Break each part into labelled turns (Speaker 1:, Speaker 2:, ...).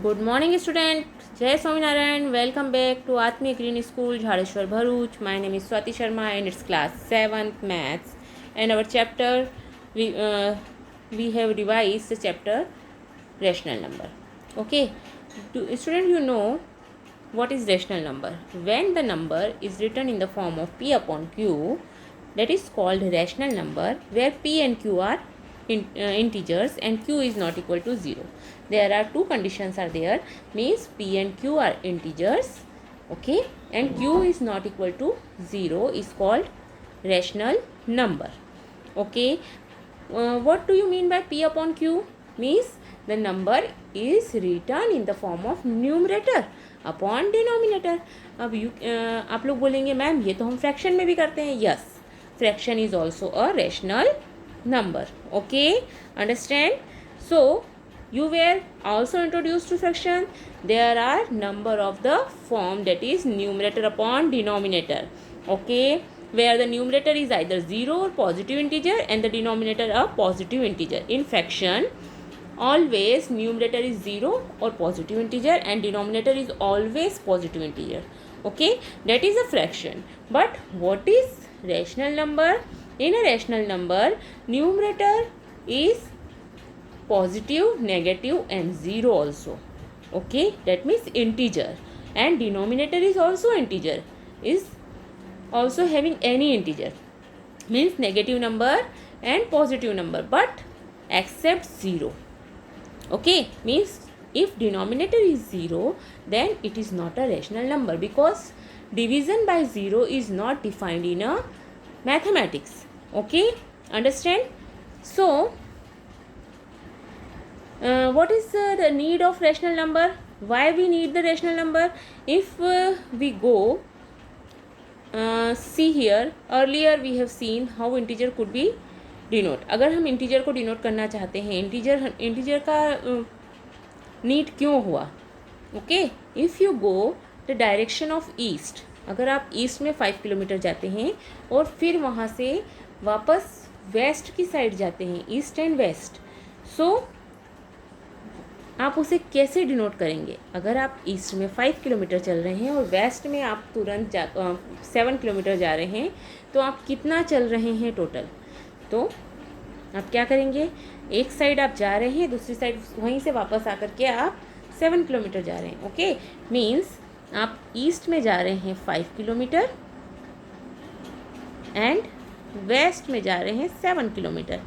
Speaker 1: Good morning student, जय Swaminarayan. Welcome back to आत्मीय green school, Jhareshwar, Bharuch. My name is Swati Sharma and it's class 7th maths, and our chapter we have revised the chapter rational number. Okay, student, you know what is rational number? When the number is written in the form of p upon q, that is called rational number, where p and q are integers and q is not equal to 0. There are two conditions are there, means p and q are integers, okay, and q is not equal to 0 is called rational number. Okay, what do you mean by p upon q? Means the number is written in the form of numerator upon denominator. अब आप लोग बोलेंगे ma'am ये तो हम fraction में भी करते हैं. Yes, fraction is also a rational number. Okay, understand? So you were also introduced to fraction. There are number of the form that is numerator upon denominator. Okay, where the numerator is either 0 or positive integer and the denominator a positive integer. In fraction, always numerator is 0 or positive integer and denominator is always positive integer. Okay, that is a fraction. But what is rational number? In a rational number, numerator is positive, negative and 0 also. Okay, that means integer, and denominator is also integer, is also having any integer, means negative number and positive number, but except 0. Okay, means if denominator is 0, then it is not a rational number, because division by 0 is not defined in a mathematics. Okay, understand? So what is the need of rational number? Why we need the rational number? If we go see here, earlier we have seen how integer could be denote. अगर हम integer को denote करना चाहते हैं, integer का need क्यों हुआ? Okay, if you go the direction of east, अगर आप ईस्ट में 5 किलोमीटर जाते हैं और फिर वहाँ से वापस वेस्ट की साइड जाते हैं, ईस्ट एंड वेस्ट, सो आप उसे कैसे डिनोट करेंगे? अगर आप ईस्ट में 5 किलोमीटर चल रहे हैं और वेस्ट में आप तुरंत 7 किलोमीटर जा रहे हैं, तो आप कितना चल रहे हैं टोटल? तो आप क्या करेंगे? एक साइड आप जा रहे हैं, दूसरी साइड वहीं से वापस आकर के आप 7 किलोमीटर जा रहे हैं. ओके, मीन्स आप ईस्ट में जा रहे हैं 5 किलोमीटर एंड वेस्ट में जा रहे हैं 7 किलोमीटर.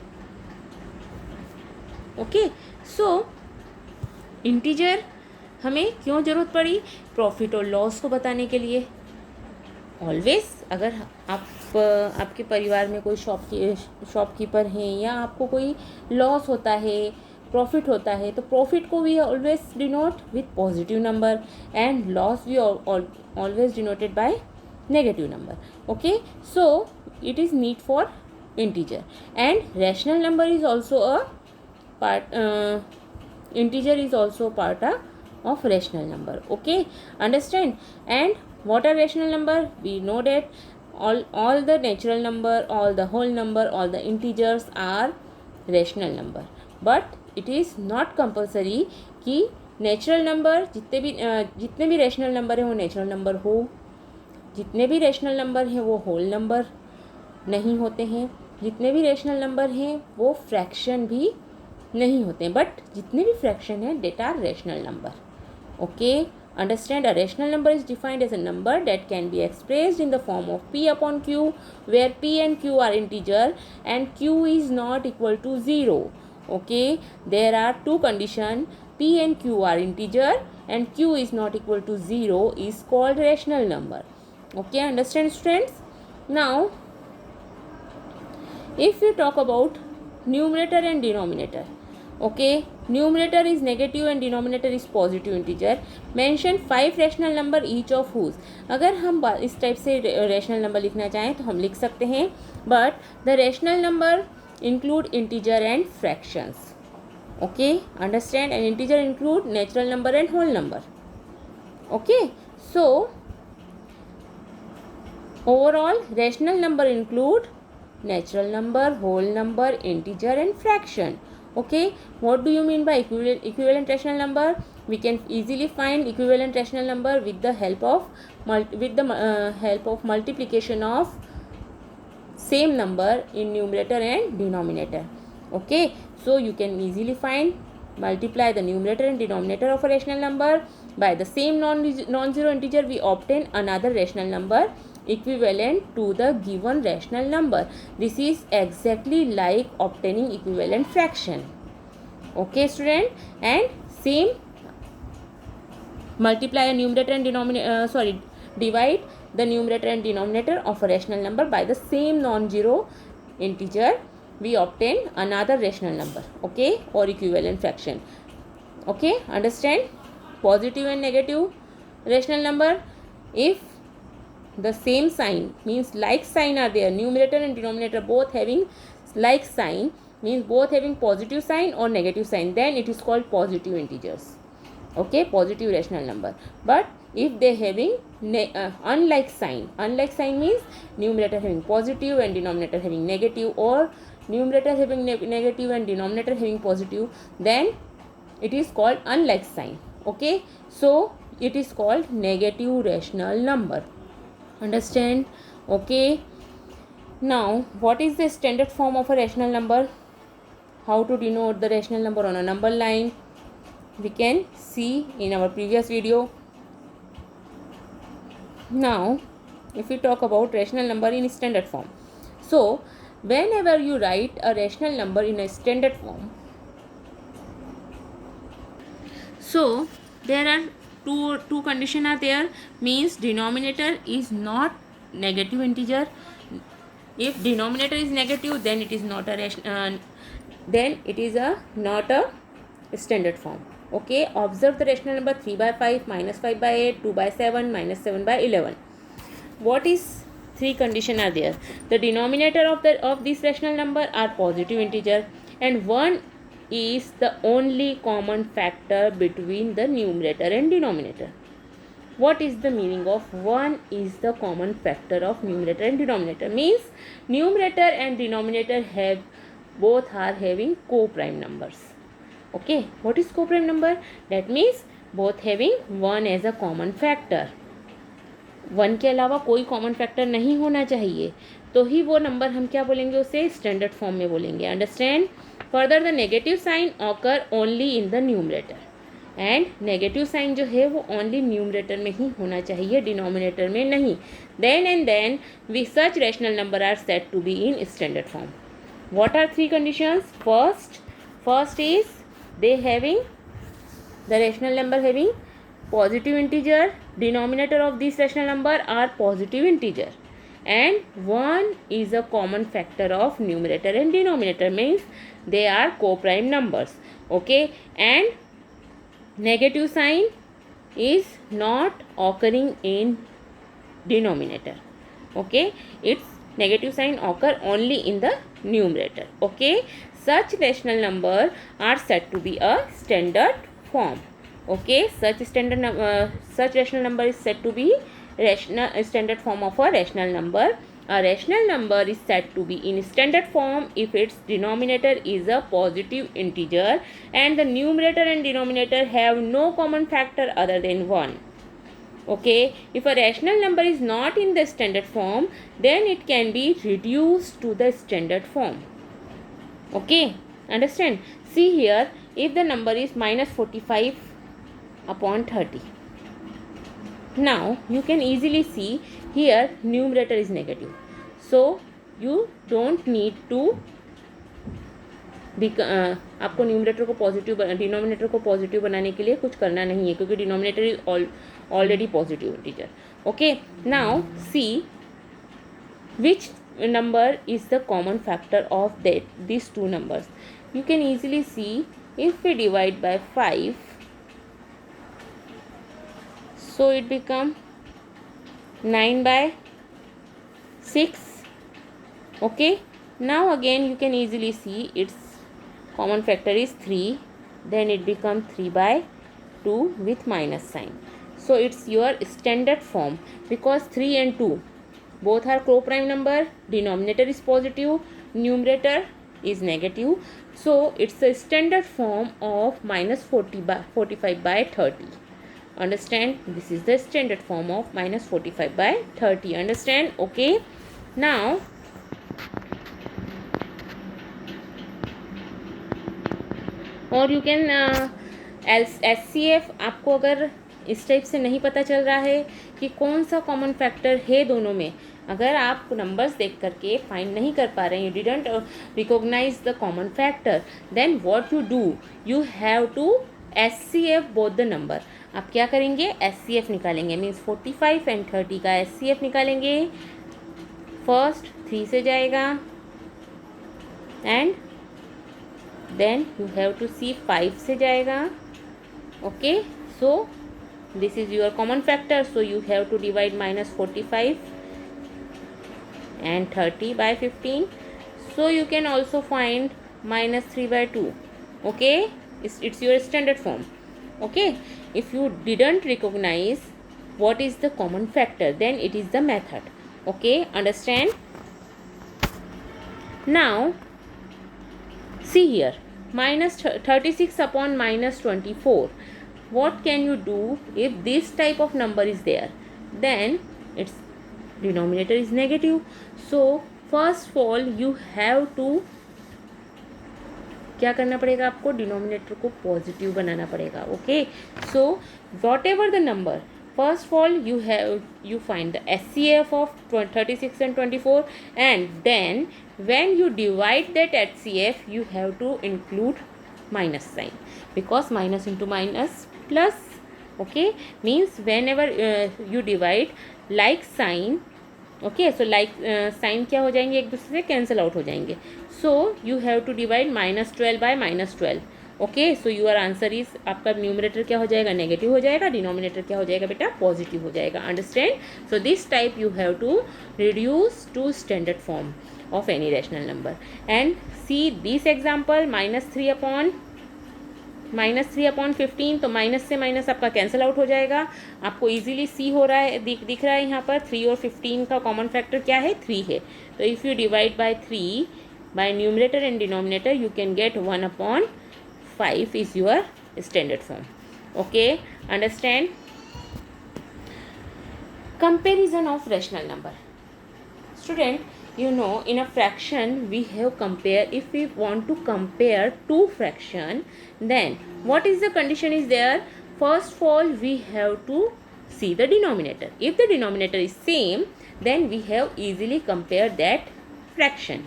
Speaker 1: ओके, सो इंटीजर हमें क्यों ज़रूरत पड़ी? प्रॉफिट और लॉस को बताने के लिए. ऑलवेज अगर आपके परिवार में कोई शॉपकीपर हैं या आपको कोई लॉस होता है, प्रॉफिट होता है, तो प्रॉफिट को we always denote with positive number and loss we always denoted by negative number. Okay, so it is need for integer, and rational number is also a part, integer is also part of rational number. Okay, understand? And what are rational number? We know that all the natural number, all the whole number, all the integers are rational number, but it is not compulsory कि natural number जितने भी rational number है वो natural number हो, जितने भी rational number हैं वो होल नंबर नहीं होते हैं, जितने भी रेशनल नंबर हैं वो फ्रैक्शन भी नहीं होते हैं, बट जितने भी फ्रैक्शन हैं that are rational number. Okay, understand? A rational number is defined as a number that can be expressed in the form of p upon q, where p and q are integer and q is not equal to 0. Okay, there are two condition, p and q are integer and q is not equal to 0 is called rational number. Okay, understand students? Now if you talk about numerator and denominator, okay, numerator is negative and denominator is positive integer. Mention 5 rational number each of whose. अगर हम इस type से rational number लिखना चाहें तो हम लिख सकते हैं, but the rational number include integer and fractions. Okay, understand? And integer include natural number and whole number. Okay, so overall rational number include natural number, whole number, integer and fraction. Okay, what do you mean by equivalent rational number? We can easily find equivalent rational number with the help of multiplication of same number in numerator and denominator. Okay, so you can easily find, multiply the numerator and denominator of a rational number by the same non-zero integer, we obtain another rational number equivalent to the given rational number. This is exactly like obtaining equivalent fraction. Okay student, and same, multiply a numerator and denominator, divide the numerator and denominator of a rational number by the same non-zero integer, we obtain another rational number. Okay, or equivalent fraction. Okay, understand? Positive and negative rational number, if the same sign, means like sign are there, numerator and denominator both having like sign, means both having positive sign or negative sign, then it is called positive integers. Okay, positive rational number. But if they having unlike sign means numerator having positive and denominator having negative, or numerator having negative and denominator having positive, then it is called unlike sign. Okay, so it is called negative rational number. Understand? Okay, now what is the standard form of a rational number? How to denote the rational number on a number line? We can see in our previous video. Now if we talk about rational number in standard form, so whenever you write a rational number in a standard form, so there are two condition are there, means denominator is not negative integer. If denominator is negative, then it is not a then it is not a standard form. Okay, observe the rational number 3 by 5, minus 5 by 8, 2 by 7, minus 7 by 11. What is three condition are there? The denominator of this rational number are positive integer, and 1 is the only common factor between the numerator and denominator. What is the meaning of 1 is the common factor of numerator and denominator? Means numerator and denominator both are having co-prime numbers. Okay, what is co-prime number? That means both having 1 as a common factor. 1 के अलावा कोई common factor नहीं होना चाहिए, तो ही वो number हम क्या बोलेंगे, उसे स्टैंडर्ड फॉर्म में बोलेंगे. Understand? Further the negative sign occur only in the numerator, and negative sign जो है वो ओनली न्यूमरेटर में ही होना चाहिए, डिनोमिनेटर में नहीं. Then and then we such rational number are set to be in standard form. What are three conditions? First is they having the rational number having positive integer, denominator of this rational number are positive integer, and 1 is a common factor of numerator and denominator, means they are co-prime numbers. Okay, and negative sign is not occurring in denominator. Okay, its negative sign occur only in the numerator. Okay, such rational number are said to be a standard form. Okay, such rational number is said to be standard form of a rational number. A rational number is said to be in standard form if its denominator is a positive integer and the numerator and denominator have no common factor other than 1. Okay, if a rational number is not in the standard form, then it can be reduced to the standard form. Okay, understand? See here, if the number is minus 45 upon 30. Now you can easily see here numerator is negative, so you don't need to आपको numerator को positive, denominator को positive बनाने के लिए कुछ करना नहीं है, क्योंकि denominator is already positive integer. Okay, now see which number is the common factor of these two numbers. You can easily see if we divide by 5, so it become 9 by 6. Okay, now again you can easily see its common factor is 3, then it become 3 by 2 with minus sign. So it's your standard form, because 3 and 2 both are co-prime number, denominator is positive, numerator is negative, so it's a standard form of minus 45 by 30. Understand? This is the standard form of minus 45 by 30. Understand? Okay. Now और you can SCF आपको अगर इस type से नहीं पता चल रहा है कि कौन सा कॉमन फैक्टर है दोनों में, अगर आप नंबर्स देख करके फाइंड नहीं कर पा रहे हैं, you didn't recognise the common factor, then what you do, you have to SCF both the number. आप क्या करेंगे? SCF निकालेंगे. मीन्स 45 एंड 30 का SCF निकालेंगे. फर्स्ट 3 से जाएगा and then you have to see 5 से जाएगा. Okay, so this is your common factor, so you have to divide minus 45 and 30 by 15. So you can also find minus 3 by 2. Okay, it's your standard form. Okay, if you didn't recognize what is the common factor, then it is the method. Okay, understand? Now see here, minus 36 upon minus 24. What can you do if this type of number is there? Then its denominator is negative. So first of all you have to क्या करना पड़ेगा? आपको denominator को positive बनाना पड़ेगा. Okay, so what ever the number, first of all you find the SCF of 36 and 24, and then when you divide that HCF you have to include minus sign, because minus into minus plus. Okay, means whenever you divide like sign, okay, so like sign क्या हो जाएंगे? एक दूसरे से cancel out हो जाएंगे. So you have to divide -12 by -12. Okay, so your answer is, आपका numerator क्या हो जाएगा? नेगेटिव हो जाएगा. डिनोमिनेटर क्या हो जाएगा बेटा? पॉजिटिव हो जाएगा. Understand? So this type you have to reduce to standard form of any rational number. And see this example, -3 upon 15, तो माइनस से माइनस आपका कैंसिल आउट हो जाएगा. आपको इजीली सी हो रहा है, दिख रहा है यहाँ पर 3 और 15 का कॉमन फैक्टर क्या है? 3 है. तो if you divide by 3 bye numerator and denominator you can get 1/5 is your standard form. Okay, understand? Comparison of rational number. Student, you know, in a fraction we have compare. If we want to compare two fraction, then what is the condition is there? First of all we have to see the denominator. If the denominator is same, then we have easily compare that fraction.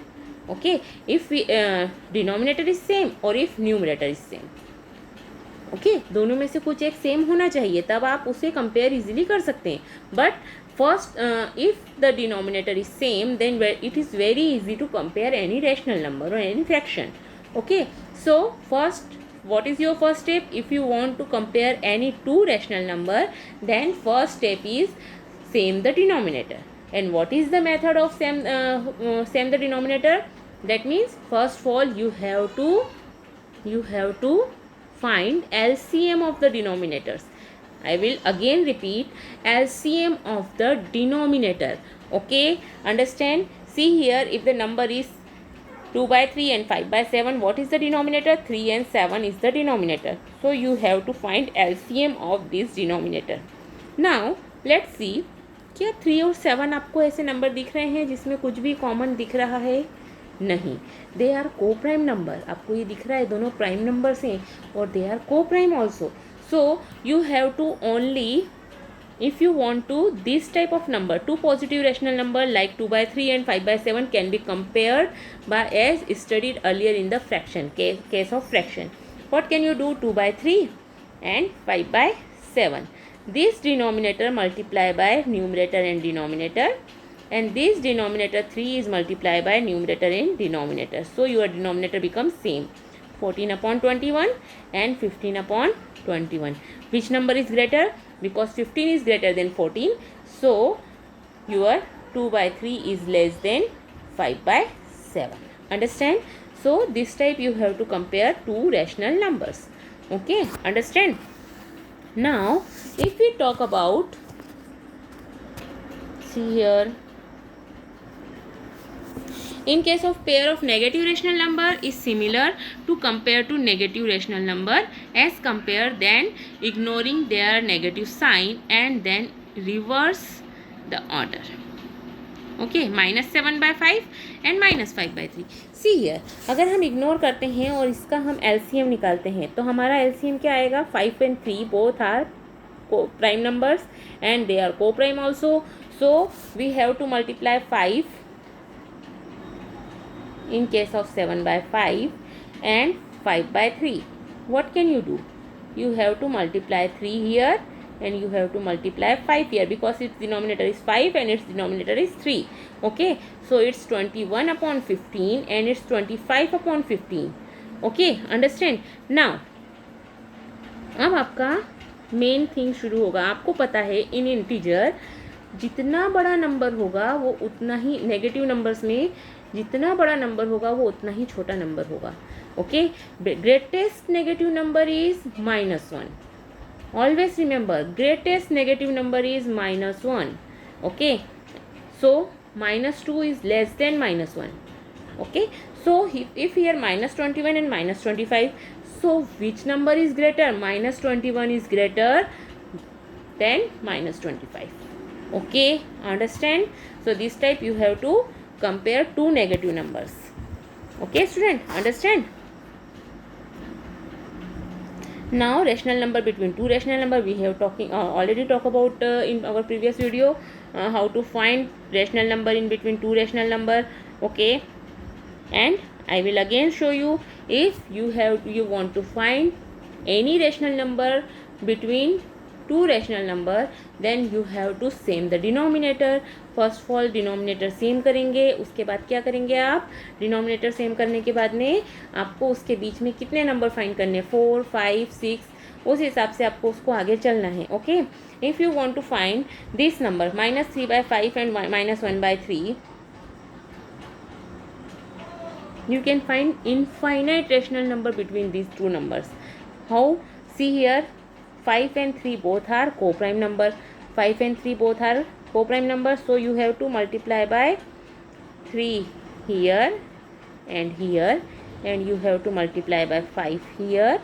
Speaker 1: Okay, if we denominator is same or if numerator is same. Okay, दोनों में से कुछ एक same होना चाहिए, तब आप उसे कंपेयर इजीली कर सकते हैं. But first if the denominator is same, then it is very easy to compare any rational number और any fraction. Okay, so first, what is your first step? If you want to compare any two rational number, then first step is same the denominator. And what is the method of same the denominator? That means first of all you have to find LCM of the denominators. I will again repeat, LCM of the denominator. Okay, understand? See here, if the number is 2 by 3 and 5 by 7, what is the denominator? 3 and 7 is the denominator. So you have to find LCM of this denominator. Now let's see, क्या 3 और 7 आपको ऐसे number दिख रहे हैं जिसमें कुछ भी कॉमन दिख रहा है? नहीं, दे आर को प्राइम नंबर. आपको ये दिख रहा है दोनों प्राइम नंबर्स हैं और they are co prime also. So you have to only, if you want to, this type of number, two positive rational number like 2 by 3 and 5 by 7 can be compared by as studied earlier in the fraction case of fraction. What can you do? 2 by 3 and 5 by 7. This denominator multiply by numerator and denominator, and this denominator 3 is multiplied by numerator and denominator. So your denominator becomes same, 14 upon 21 and 15 upon 21. Which number is greater? Because 15 is greater than 14, so your 2 by 3 is less than 5 by 7. Understand? So this type you have to compare two rational numbers. Okay, understand? Now if we talk about, see here, In case of pair of negative rational number is similar to compare to negative rational number as compare, then ignoring their negative sign and then reverse the order. Okay, -7/5 and -5/3. See here, अगर हम ignore करते हैं और इसका हम LCM निकालते हैं तो हमारा एलसीएम क्या आएगा? 5 and 3 both are prime numbers and they are co-prime also. So we have to multiply 5 in case of 7/5 and 5/3. What can you do? You have to multiply 3 here and you have to multiply 5 here because its denominator is 5 and its denominator is 3. Okay, so it's 21/15 and it's 25/15. Okay, understand? Now अब आपका main thing शुरू होगा. आपको पता है इन integer जितना बड़ा number होगा वो उतना ही, नेगेटिव नंबर्स में जितना बड़ा नंबर होगा वो उतना ही छोटा नंबर होगा. Okay, greatest negative number is -1. Always remember, greatest negative number is -1. Okay, so -2 is less than -1. Okay, so if here -21 and -25, so which number is greater? -21 is greater than -25. Okay, understand? So this type you have to compare two negative numbers. Okay student, understand? Now rational number between two rational number we have already talked about in our previous video, how to find rational number in between two rational number. Okay, and I will again show you, if you want to find any rational number between two rational number, then you have to same the denominator. First of all denominator same करेंगे, उसके बाद क्या करेंगे आप, denominator same करने के बाद में आपको उसके बीच में कितने नंबर फाइंड करने, 4, 5, 6, उस हिसाब से आपको उसको आगे चलना है. Okay, if you want to find this number -3/5 and -1/3, you can find infinite rational number between these two numbers. How? See here, 5 and 3 both are co-prime number. 5 and 3 both are co-prime number, so you have to multiply by 3 here and here, and you have to multiply by 5 here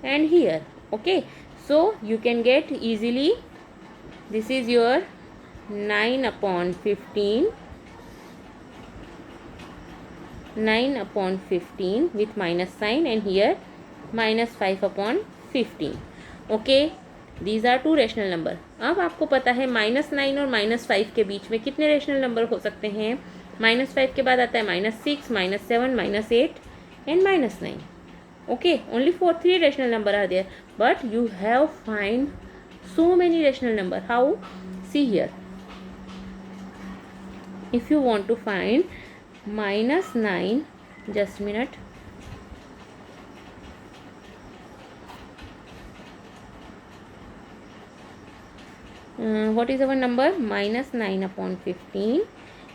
Speaker 1: and here. Okay, so you can get easily, this is your 9/15 with minus sign, and here -5/15. Okay, these are two rational number. अब आपको पता है -9 और -5 के बीच में कितने rational number हो सकते हैं. -5 के बाद आता है -6, -7, -8 and -9. Okay, only 3 rational number are there, but you have find so many rational number. How? See here, if you want to find -9, just a minute, what is our number? -9/15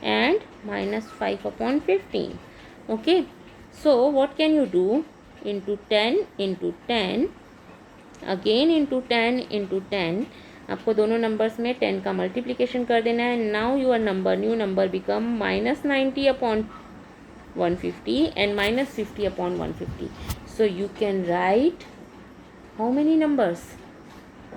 Speaker 1: and -5/15. Okay, so what can you do? Into 10 into 10, again into 10 into 10. आपको दोनों numbers में 10 का multiplication कर देना है. Now your number, new number become -90/150 and -50/150. So you can write how many numbers?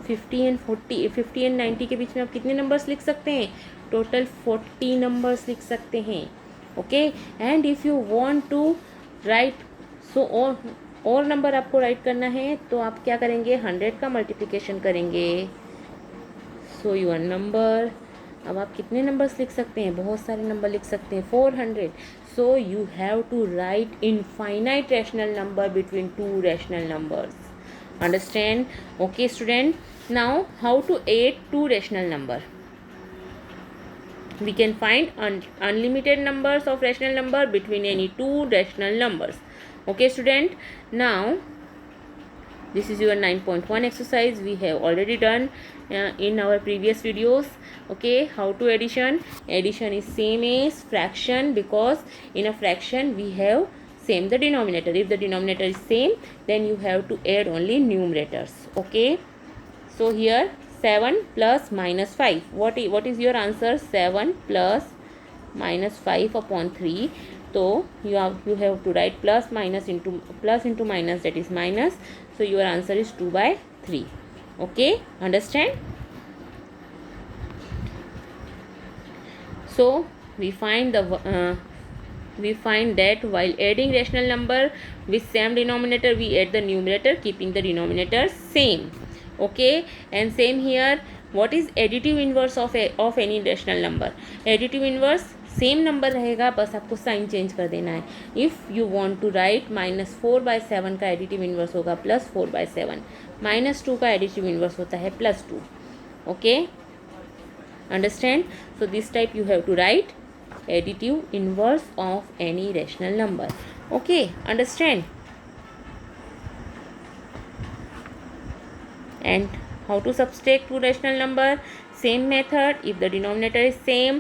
Speaker 1: 50 and 40, 50 and 90 के बीच में आप कितने नंबर्स लिख सकते हैं? टोटल 40 नंबर्स लिख सकते हैं. Okay, and if you want to write, so और नंबर आपको राइट करना है तो आप क्या करेंगे, 100 का मल्टीप्लिकेशन करेंगे. सो योर नंबर, अब आप कितने नंबर्स लिख सकते हैं? बहुत सारे नंबर लिख सकते हैं, 400. So you have to write infinite rational number between two rational numbers. Understand? Okay student, now how to add two rational number? We can find unlimited numbers of rational number between any two rational numbers. Okay student, now this is your 9.1 exercise we have already done in our previous videos. Okay, how to addition? Addition is same as fraction, because in a fraction we have same the denominator. If the denominator is same, then you have to add only numerators. Okay, so here 7 plus -5, what is your answer? 7 plus -5/3. So you have to write plus into minus, that is minus. So your answer is 2/3. Okay, understand? So we find that while adding rational number with same denominator, we add the numerator keeping the denominator same. Okay, and same here. What is additive inverse of any rational number? Additive inverse same number रहेगा, बस आपको sign change कर देना है. If you want to write -4/7 का additive inverse होगा +4/7. -2 का additive inverse होता है +2. Okay, understand? So this type you have to write additive inverse of any rational number. Okay, understand? And how to subtract two rational number? Same method. If the denominator is same,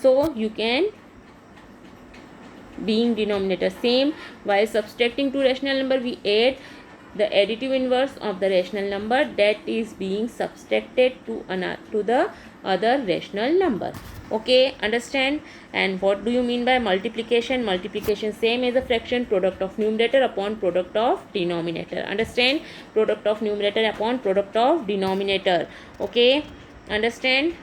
Speaker 1: so you can, being denominator same, while subtracting two rational number, we add the additive inverse of the rational number that is being subtracted to the other rational number. Okay, understand? And what do you mean by multiplication? Multiplication same as a fraction, product of numerator upon product of denominator. Understand? Product of numerator upon product of denominator. Okay, understand?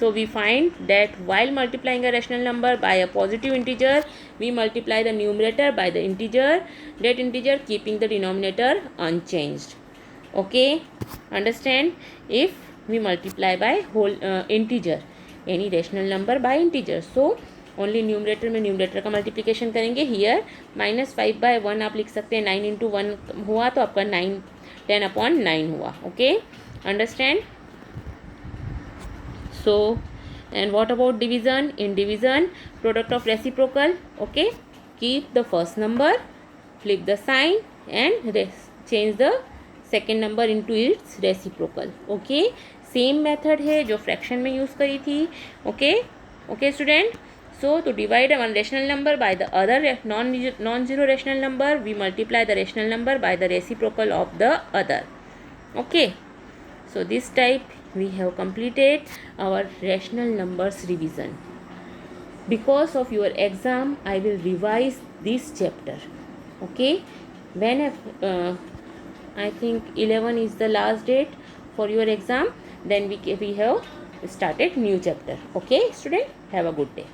Speaker 1: So we find that while multiplying a rational number by a positive integer, we multiply the numerator by the integer, that integer keeping the denominator unchanged. Okay, understand? If we multiply by whole integer, any rational number by integer, so only numerator में numerator का multiplication करेंगे. Here -5/1 आप लिख सकते हैं. 9 × 1 हुआ तो आपका 10/9 हुआ. Okay, understand? So, and what about division? In division, product of reciprocal. Okay, keep the first number, flip the sign and change the second number into its reciprocal. Okay, same method है जो fraction में use करी थी. Okay, okay student. So to divide one rational number by the other non-zero rational number, we multiply the rational number by the reciprocal of the other. Okay, so this type we have completed our rational numbers revision. Because of your exam, I will revise this chapter. Okay, when I think 11 is the last date for your exam, then we have started new chapter. Okay student, have a good day.